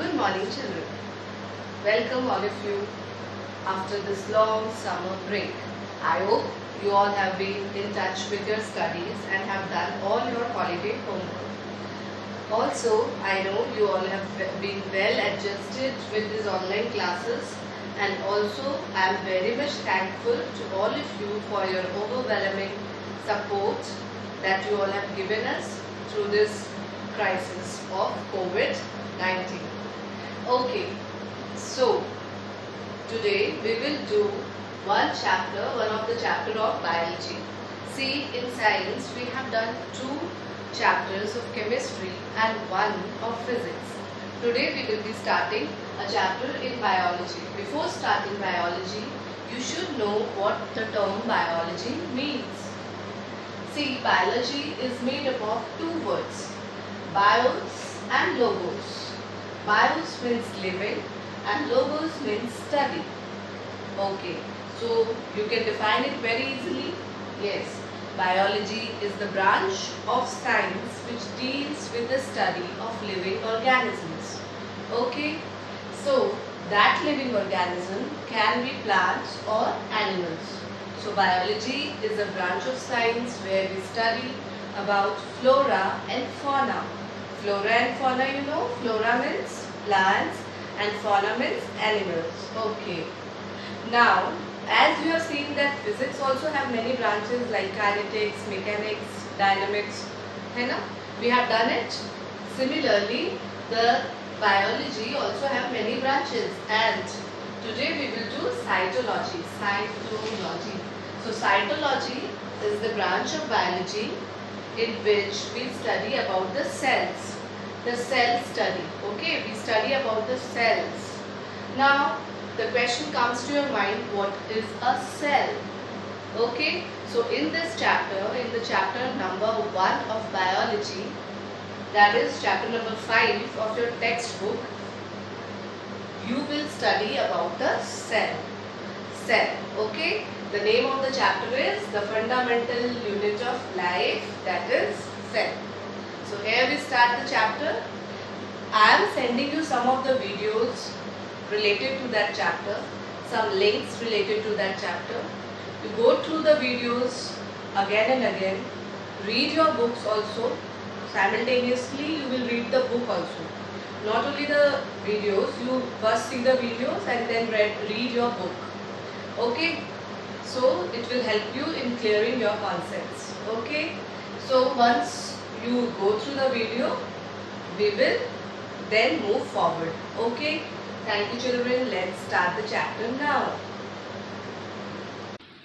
Good morning, children. Welcome all of you after this long summer break. I hope you all have been in touch with your studies and have done all your holiday homework. Also, I know you all have been well adjusted with these online classes, and also I am very much thankful to all of you for your overwhelming support that you all have given us through this crisis of COVID-19. Okay, so today we will do one of the chapter of biology. See, in science we have done 2 chapters of chemistry and 1 of physics. Today we will be starting a chapter in biology. Before starting biology, you should know what the term biology means. See, biology is made up of 2 words, bios and logos. Bios means living and logos means study. Okay, so you can define it very easily. Yes, biology is the branch of science which deals with the study of living organisms. Okay, so that living organism can be plants or animals. So biology is a branch of science where we study about flora and fauna. Flora and fauna, you know, flora means plants and fauna means animals. Okay. Now, as you have seen that physics also have many branches like kinetics, mechanics, dynamics, है ना? We have done it. Similarly, the biology also have many branches, and today we will do cytology. Cytology. So cytology is the branch of biology in which we study about the cells. The cell study. Okay, we study about the cells. Now, the question comes to your mind, what is a cell? Okay, so in this chapter, in the chapter number 1 of biology, that is chapter number 5 of your textbook, you will study about the cell. Cell, okay? The name of the chapter is the fundamental unit of life, that is cell. So here we start the chapter. I am sending you some of the videos related to that chapter, some links related to that chapter. You go through the videos again and again. Read your books also. Simultaneously you will read the book also. Not only the videos, you first see the videos and then read your book. Okay? So it will help you in clearing your concepts. Okay? So once you go through the video, we will then move forward. Okay? Thank you, children. Let's start the chapter now.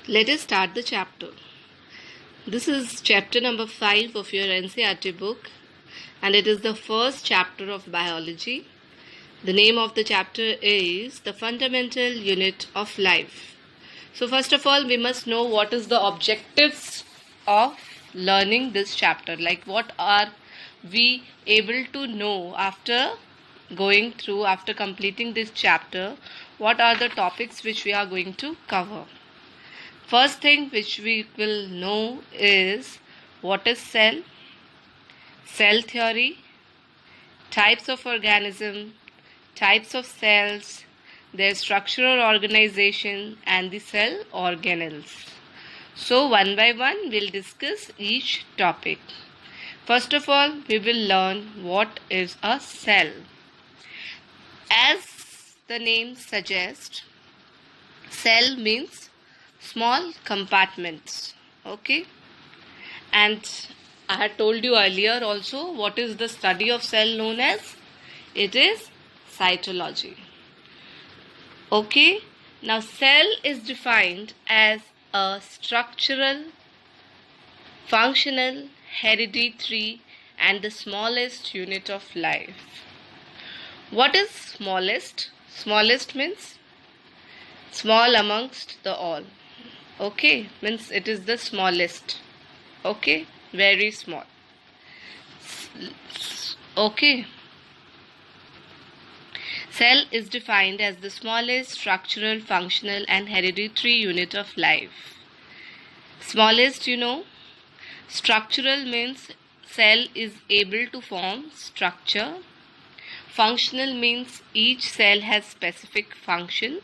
Let us start the chapter. This is chapter number 5 of your NCERT book, and it is the first chapter of biology. The name of the chapter is the fundamental unit of life. So first of all, we must know what is the objectives of learning this chapter. Like, what are we able to know after completing this chapter? What are the topics which we are going to cover? First thing which we will know is what is cell theory, types of organism, types of cells, their structural organization, and the cell organelles. So one by one we'll discuss each topic. First of all, we will learn what is a cell. As the name suggests, cell means small compartments. Okay? And I had told you earlier also what is the study of cell known as? It is cytology. Okay? Now, cell is defined as a structural, functional, hereditary, and the smallest unit of life. What is smallest? Smallest means small amongst the all. Okay, means it is the smallest. Okay, very small. Okay. Cell is defined as the smallest structural, functional, and hereditary unit of life. Smallest, you know. Structural means cell is able to form structure. Functional means each cell has specific function.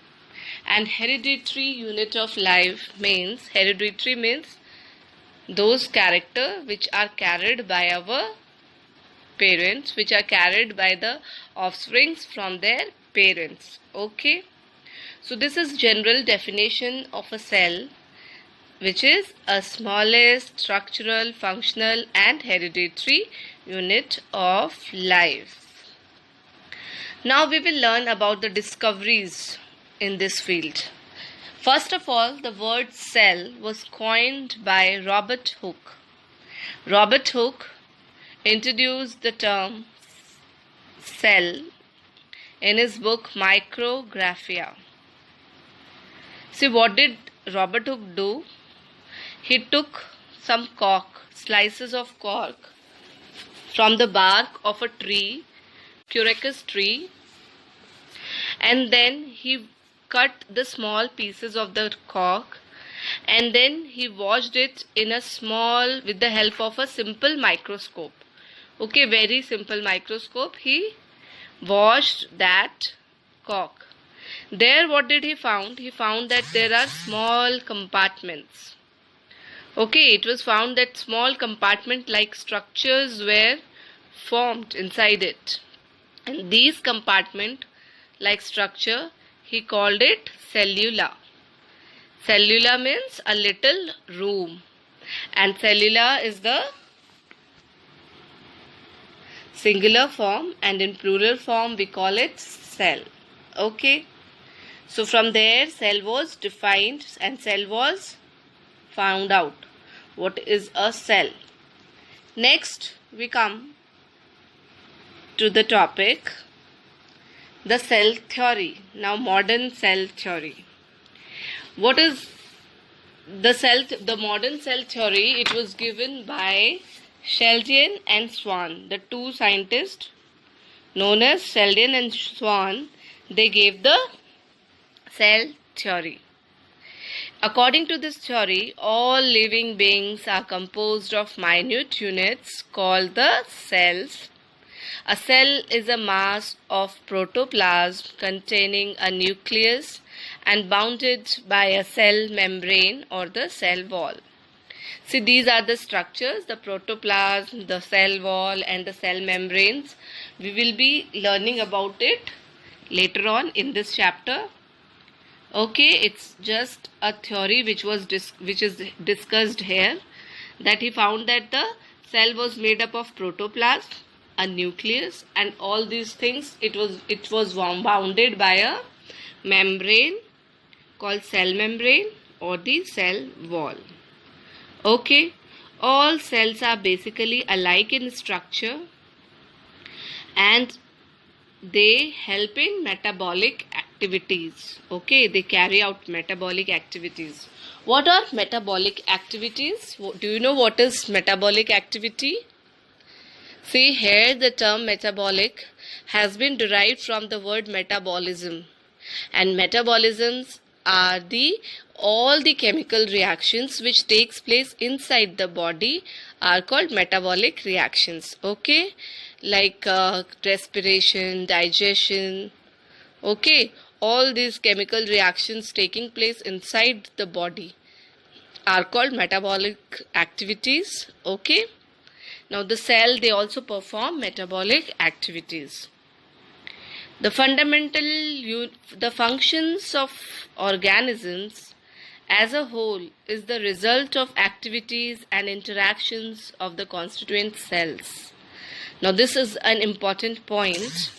And hereditary unit of life means, hereditary means those characters which are carried by our parents, which are carried by the offsprings from their parents. Okay. So this is general definition of a cell, which is a smallest structural, functional and hereditary unit of life. Now we will learn about the discoveries in this field. First of all, the word cell was coined by Robert Hooke. Robert Hooke introduced the term cell in his book Micrographia. See, what did Robert Hooke do? He took some cork, slices of cork from the bark of a tree, Quercus tree, and then he cut the small pieces of the cork, and then he washed it in a small, with the help of a simple microscope. Okay, very simple microscope. He washed that cork. There what did he found? He found that there are small compartments. Okay, it was found that small compartment like structures were formed inside it. And these compartment like structure, he called it cellula. Cellula means a little room. And cellula is the singular form, and in plural form we call it cell. Okay. So from there cell was defined and cell was found out. What is a cell? Next we come to the topic, the cell theory. Now modern cell theory. What is the modern cell theory? It was given by Selden and Swan, the two scientists known as Selden and Swan. They gave the cell theory. According to this theory, all living beings are composed of minute units called the cells. A cell is a mass of protoplasm containing a nucleus and bounded by a cell membrane or the cell wall. See, these are the structures, the protoplasm, the cell wall and the cell membranes. We will be learning about it later on in this chapter. Okay, it's just a theory which is discussed here, that he found that the cell was made up of protoplasm, a nucleus, and all these things. It was bounded by a membrane called cell membrane or the cell wall. Okay, all cells are basically alike in structure and they help in metabolic activities. Okay, they carry out metabolic activities. What are metabolic activities? Do you know what is metabolic activity? See, here the term metabolic has been derived from the word metabolism, and metabolisms are all the chemical reactions which takes place inside the body are called metabolic reactions. Okay, like respiration, digestion. Okay, all these chemical reactions taking place inside the body are called metabolic activities. Okay, now the cell, they also perform metabolic activities. The the functions of organisms as a whole is the result of activities and interactions of the constituent cells. Now this is an important point.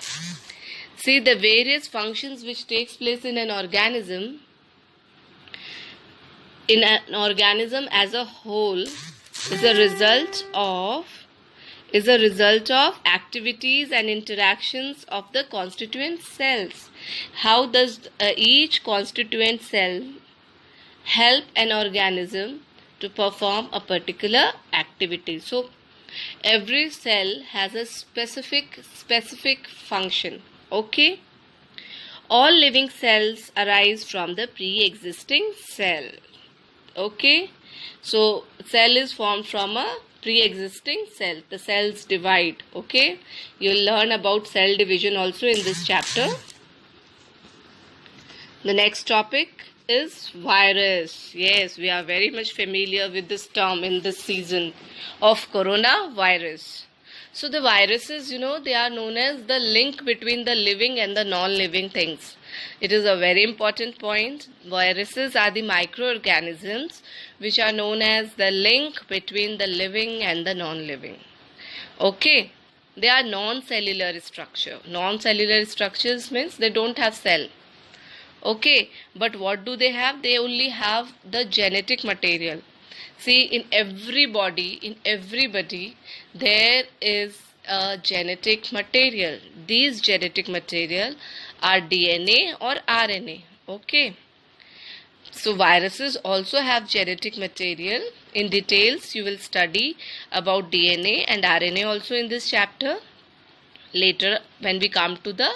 See, the various functions which takes place in an organism as a whole is a result of activities and interactions of the constituent cells. How does each constituent cell help an organism to perform a particular activity? So every cell has a specific function. Okay, all living cells arise from the pre-existing cell. Okay, so cell is formed from a pre-existing cell. The cells divide. Okay, you'll learn about cell division also in this chapter. The next topic is virus. Yes, we are very much familiar with this term in this season of coronavirus. So the viruses, they are known as the link between the living and the non-living things. It is a very important point. Viruses are the microorganisms which are known as the link between the living and the non-living. Okay, they are non-cellular structure. Non-cellular structures means they don't have cell. Okay, but what do they have? They only have the genetic material. See, in everybody, there is a genetic material. These genetic material are DNA or RNA. Okay. So viruses also have genetic material. In details, you will study about DNA and RNA also in this chapter. Later, when we come to the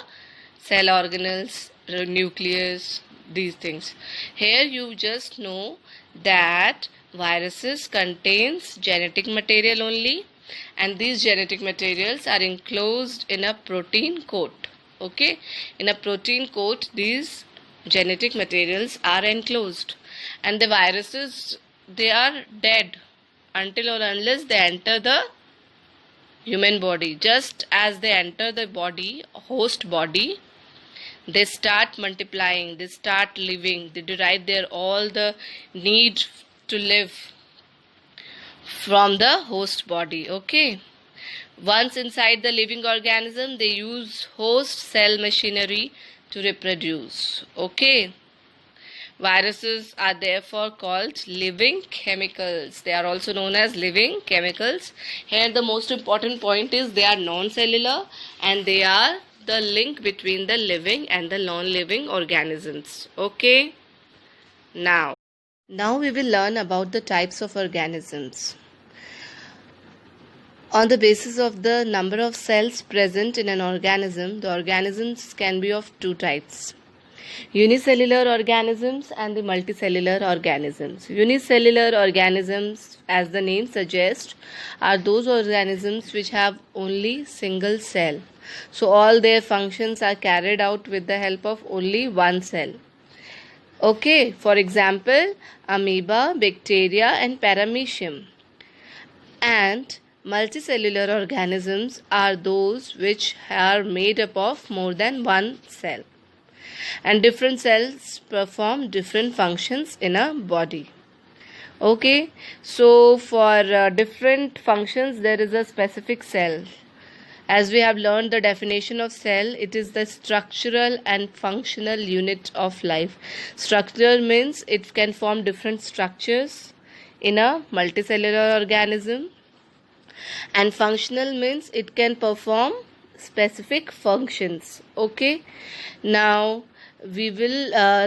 cell organelles, nucleus, these things. Here you just know that viruses contains genetic material only, and these genetic materials are enclosed in a protein coat. Okay, in a protein coat these genetic materials are enclosed, and the viruses, they are dead until or unless they enter the human body. Just as they enter the body, host body, they start multiplying, they start living, they derive their all the need to live from the host body. Okay, once inside the living organism, they use host cell machinery to reproduce. Okay, viruses are therefore called living chemicals. They are also known as living chemicals. Here the most important point is they are non-cellular and they are the link between the living and the non-living organisms. Okay, now we will learn about the types of organisms. On the basis of the number of cells present in an organism, the organisms can be of two types: unicellular organisms and the multicellular organisms. Unicellular organisms, as the name suggests, are those organisms which have only single cell. So all their functions are carried out with the help of only one cell. Okay, for example, amoeba, bacteria and paramecium. And multicellular organisms are those which are made up of more than one cell. And different cells perform different functions in a body. Okay, so for different functions there is a specific cell. As we have learned the definition of cell, it is the structural and functional unit of life. Structural means it can form different structures in a multicellular organism, and functional means it can perform specific functions. Okay, now we will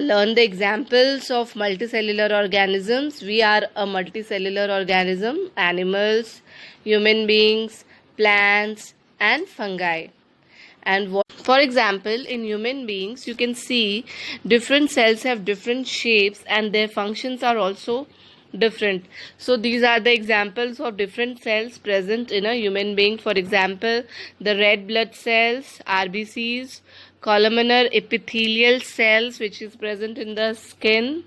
learn the examples of multicellular organisms. We are a multicellular organism: animals, human beings, plants and fungi. And for example, in human beings, you can see different cells have different shapes and their functions are also different. So these are the examples of different cells present in a human being. For example, the red blood cells, RBCs, columnar epithelial cells which is present in the skin,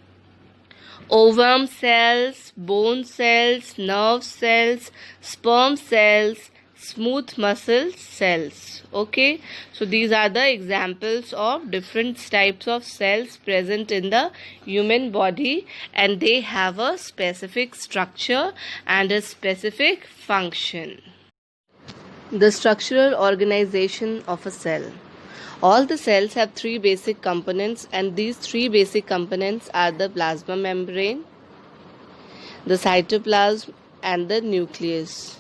ovum cells, bone cells, nerve cells, sperm cells, smooth muscle cells. Okay, so these are the examples of different types of cells present in the human body, and they have a specific structure and a specific function. The structural organization of a cell. All the cells have three basic components, and these three basic components are the plasma membrane, the cytoplasm and the nucleus.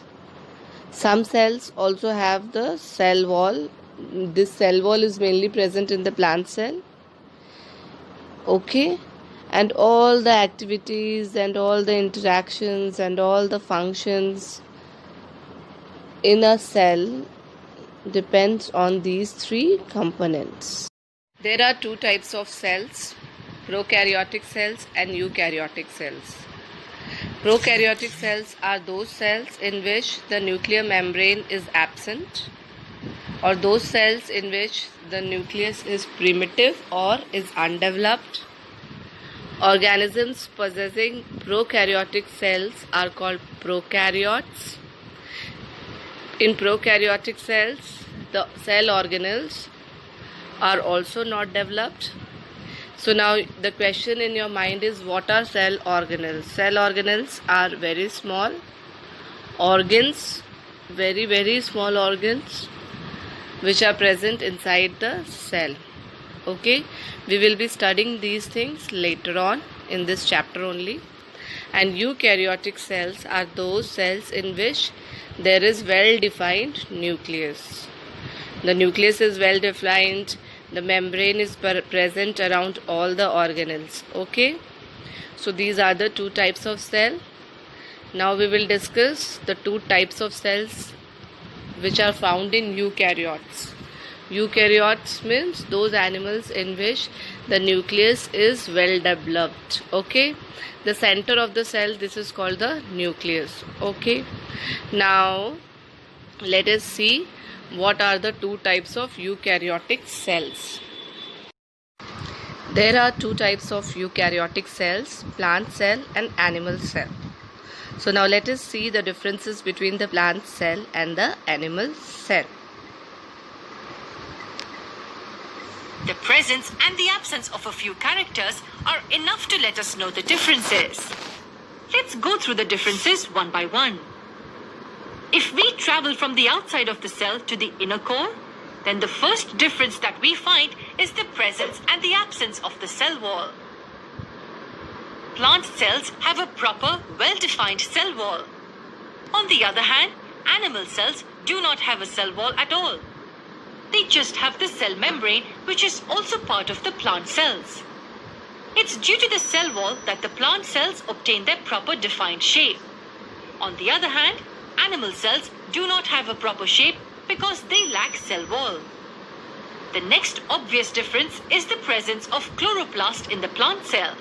Some cells also have the cell wall. This cell wall is mainly present in the plant cell. Okay, and all the activities and all the interactions and all the functions in a cell depends on these three components. There are two types of cells: prokaryotic cells and eukaryotic cells. Prokaryotic cells are those cells in which the nuclear membrane is absent, or those cells in which the nucleus is primitive or is undeveloped. Organisms possessing prokaryotic cells are called prokaryotes. In prokaryotic cells, the cell organelles are also not developed. So now the question in your mind is, what are cell organelles? Cell organelles are very small organs, very small organs which are present inside the cell. Okay, we will be studying these things later on in this chapter only. And eukaryotic cells are those cells in which there is well-defined nucleus. The nucleus is well-defined, the membrane is present around all the organelles. Okay, so these are the two types of cell. Now we will discuss the two types of cells which are found in eukaryotes. Eukaryotes means those animals in which the nucleus is well developed. Okay, the center of the cell, this is called the nucleus. Okay, now let us see what are the two types of eukaryotic cells. There are two types of eukaryotic cells, plant cell and animal cell. So now let us see the differences between the plant cell and the animal cell. The presence and the absence of a few characters are enough to let us know the differences. Let's go through the differences one by one. If we travel from the outside of the cell to the inner core, then the first difference that we find is the presence and the absence of the cell wall. Plant cells have a proper, well-defined cell wall. On the other hand, animal cells do not have a cell wall at all. They just have the cell membrane, which is also part of the plant cells. It's due to the cell wall that the plant cells obtain their proper defined shape. On the other hand, animal cells do not have a proper shape because they lack cell wall. The next obvious difference is the presence of chloroplast in the plant cell.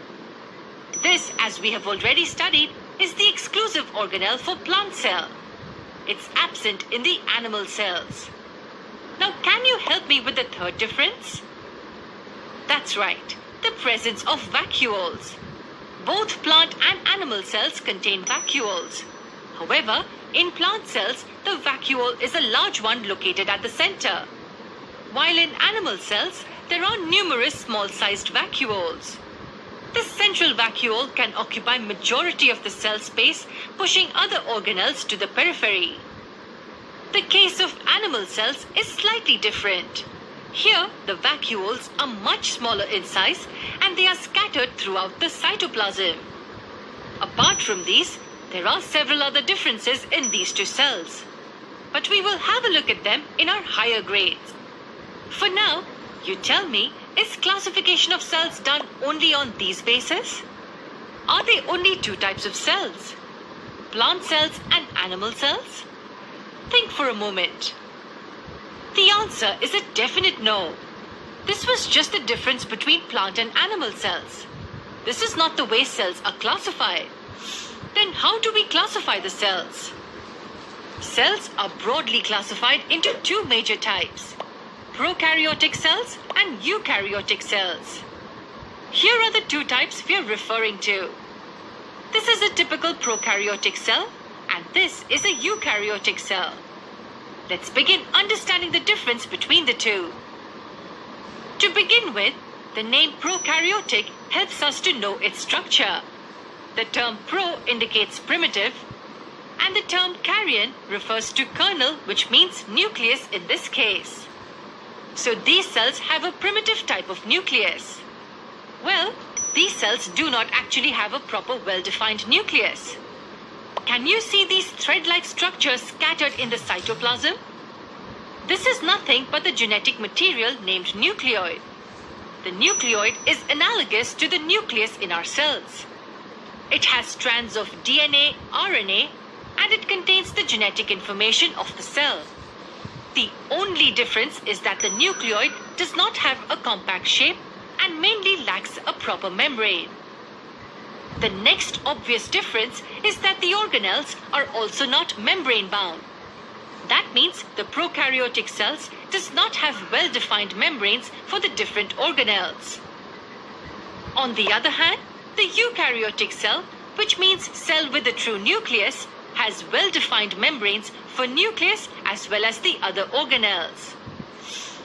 This, as we have already studied, is the exclusive organelle for plant cell. It's absent in the animal cells. Now, can you help me with the third difference? That's right, the presence of vacuoles. Both plant and animal cells contain vacuoles. However, in plant cells, the vacuole is a large one located at the center. While in animal cells, there are numerous small-sized vacuoles. The central vacuole can occupy majority of the cell space, pushing other organelles to the periphery. The case of animal cells is slightly different. Here, the vacuoles are much smaller in size and they are scattered throughout the cytoplasm. Apart from these, there are several other differences in these two cells. But we will have a look at them in our higher grades. For now, you tell me, is classification of cells done only on these bases? Are there only two types of cells? Plant cells and animal cells? Think for a moment. The answer is a definite no. This was just the difference between plant and animal cells. This is not the way cells are classified. Then how do we classify the cells? Cells are broadly classified into two major types: prokaryotic cells and eukaryotic cells. Here are the two types we are referring to. This is a typical prokaryotic cell and this is a eukaryotic cell. Let's begin understanding the difference between the two. To begin with, the name prokaryotic helps us to know its structure. The term pro indicates primitive, and the term karyon refers to kernel, which means nucleus in this case. So these cells have a primitive type of nucleus. Well, these cells do not actually have a proper well-defined nucleus. Can you see these thread-like structures scattered in the cytoplasm? This is nothing but the genetic material named nucleoid. The nucleoid is analogous to the nucleus in our cells. It has strands of DNA, RNA, and it contains the genetic information of the cell. The only difference is that the nucleoid does not have a compact shape and mainly lacks a proper membrane. The next obvious difference is that the organelles are also not membrane bound. That means the prokaryotic cells does not have well-defined membranes for the different organelles. On the other hand, the eukaryotic cell, which means cell with a true nucleus, has well-defined membranes for nucleus as well as the other organelles.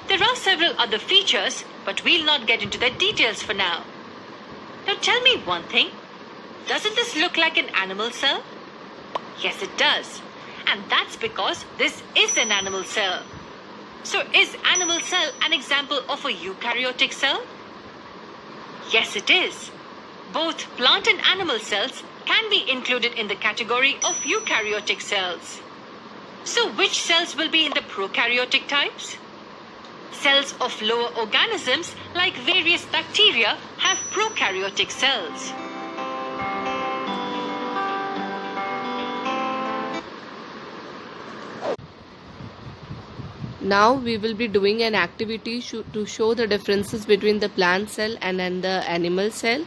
There are several other features, but we'll not get into their details for now. Now tell me one thing. Doesn't this look like an animal cell? Yes, it does. And that's because this is an animal cell. So is animal cell an example of a eukaryotic cell? Yes, it is. Both plant and animal cells can be included in the category of eukaryotic cells. So which cells will be in the prokaryotic types? Cells of lower organisms like various bacteria have prokaryotic cells. Now we will be doing an activity to show the differences between the plant cell and the animal cell.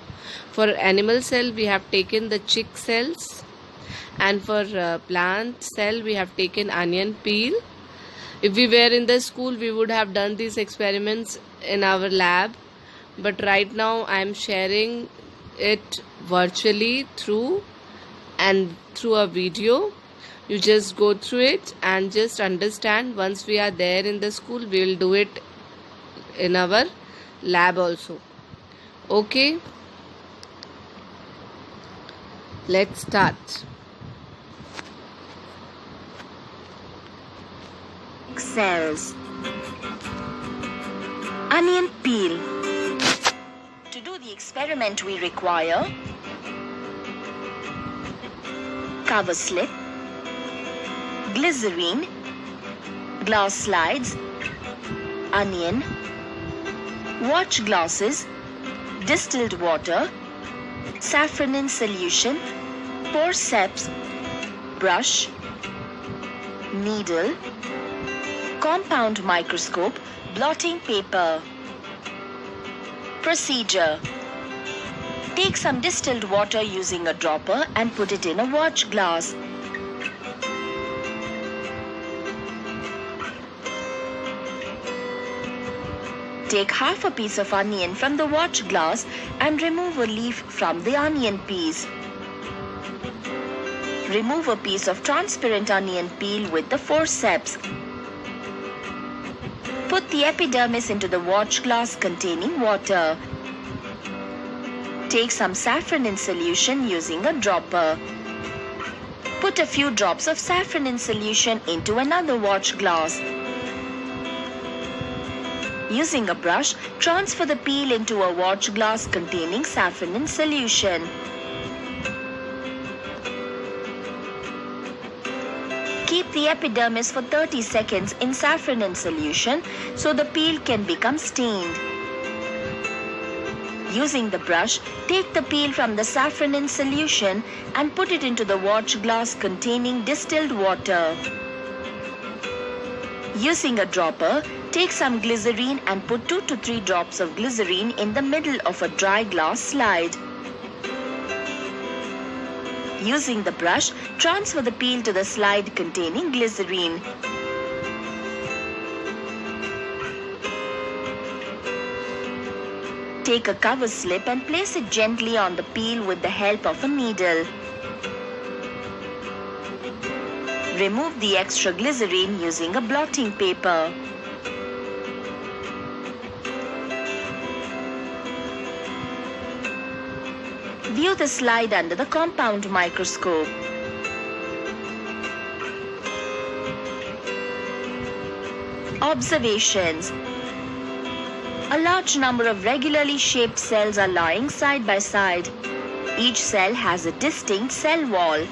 For animal cell we have taken the chick cells, and for plant cell we have taken onion peel. If we were in the school we would have done these experiments in our lab, but right now I am sharing it virtually through a video. You just go through it and just understand. Once we are there in the school, we will do it in our lab also. Okay, let's start. Cells. Onion peel. To do the experiment we require cover slip, glycerine, glass slides, onion, watch glasses, distilled water, saffron in solution, forceps, brush, needle, compound microscope, blotting paper. Procedure. Take some distilled water using a dropper and put it in a watch glass. Take half a piece of onion from the watch glass and remove a leaf from the onion piece. Remove a piece of transparent onion peel with the forceps. Put the epidermis into the watch glass containing water. Take some saffron in solution using a dropper. Put a few drops of saffron in solution into another watch glass. Using a brush, transfer the peel into a watch glass containing saffron in solution. Keep the epidermis for 30 seconds in saffron in solution so the peel can become stained. Using the brush, take the peel from the saffron in solution and put it into the watch glass containing distilled water. Using a dropper, take some glycerine and put 2 to 3 drops of glycerine in the middle of a dry glass slide. Using the brush, transfer the peel to the slide containing glycerine. Take a cover slip and place it gently on the peel with the help of a needle. Remove the extra glycerine using a blotting paper. View the slide under the compound microscope. Observations. A large number of regularly shaped cells are lying side by side. Each cell has a distinct cell wall.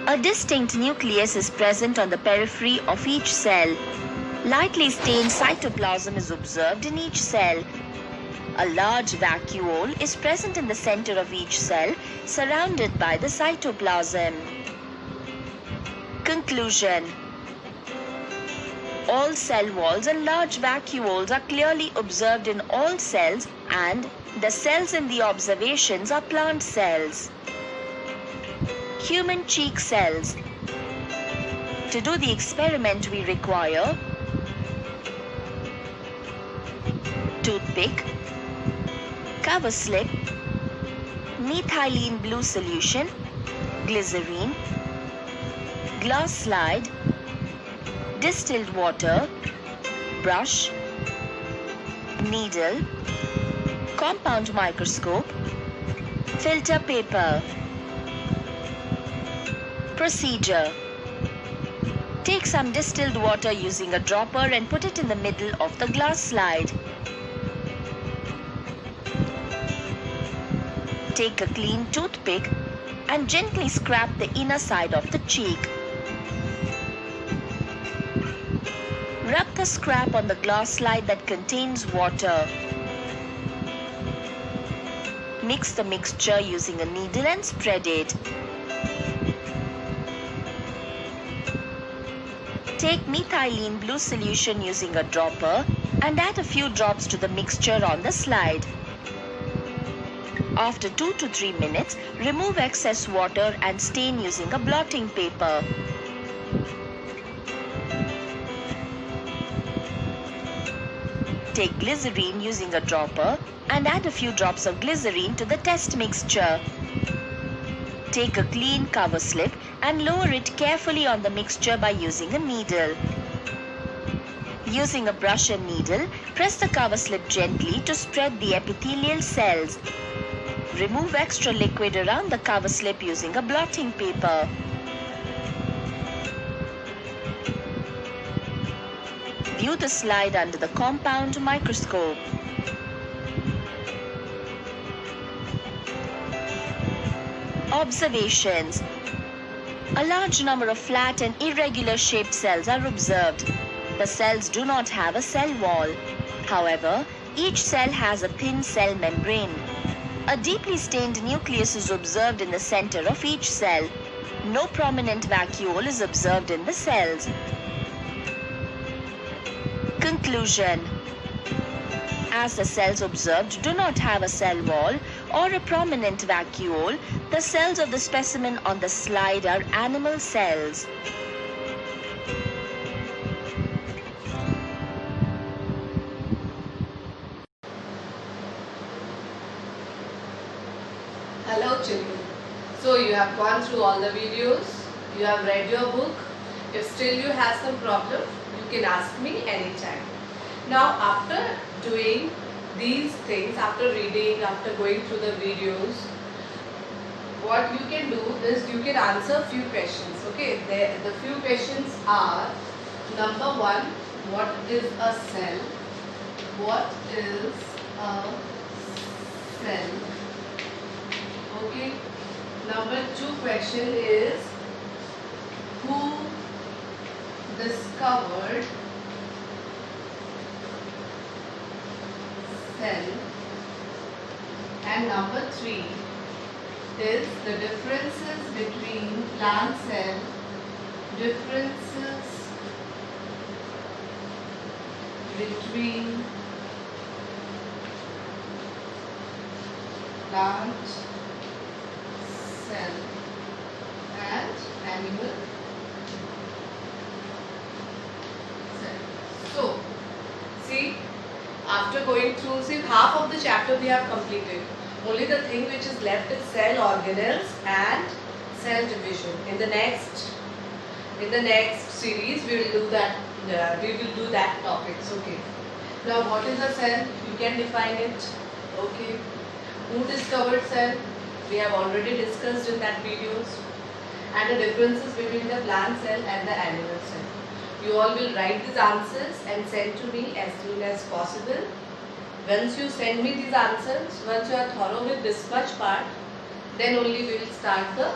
A distinct nucleus is present on the periphery of each cell. Lightly stained cytoplasm is observed in each cell. A large vacuole is present in the center of each cell, surrounded by the cytoplasm. Conclusion. All cell walls and large vacuoles are clearly observed in all cells, and the cells in the observations are plant cells. Human cheek cells. To do the experiment, we require toothpick, cover slip, methylene blue solution, glycerine, glass slide, distilled water, brush, needle, compound microscope, filter paper. Procedure. Take some distilled water using a dropper and put it in the middle of the glass slide. Take a clean toothpick and gently scrape the inner side of the cheek. Rub the scrap on the glass slide that contains water. Mix the mixture using a needle and spread it. Take methylene blue solution using a dropper and add a few drops to the mixture on the slide. After 2 to 3 minutes, remove excess water and stain using a blotting paper. Take glycerine using a dropper and add a few drops of glycerine to the test mixture. Take a clean cover slip and lower it carefully on the mixture by using a needle. Using a brush and needle, press the cover slip gently to spread the epithelial cells. Remove extra liquid around the cover slip using a blotting paper. View the slide under the compound microscope. Observations. A large number of flat and irregular shaped cells are observed. The cells do not have a cell wall. However, each cell has a thin cell membrane. A deeply stained nucleus is observed in the center of each cell. No prominent vacuole is observed in the cells. Conclusion. As the cells observed do not have a cell wall or a prominent vacuole, the cells of the specimen on the slide are animal cells. Hello children. So you have gone through all the videos, you have read your book. If still you have some problem, you can ask me anytime. Now after doing these things, after reading, after going through the videos, what you can do is you can answer few questions. Okay, the few questions are: number 1, what is a cell? What is a cell? Okay. Number 2 question is, who discovered cell? And number 3 is the differences between plant cell, differences between plant cell and animal cell. So, see, after going through, see, half of the chapter we have completed. Only the thing which is left is cell organelles and cell division. In the next series, we will do that. Topics. Okay. Now, what is a cell? You can define it. Okay. Who discovered cell? We have already discussed in that videos. And the differences between the plant cell and the animal cell. You all will write these answers and send to me as soon as possible. Once you send me these answers, once you are thorough with this much part, then only we will start the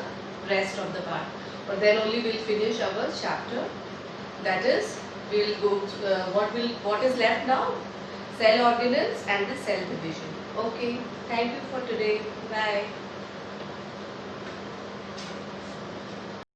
rest of the part. Or then only we will finish our chapter. That is, we will go to, what is left now? Cell organelles and the cell division. Okay. Thank you for today. Bye.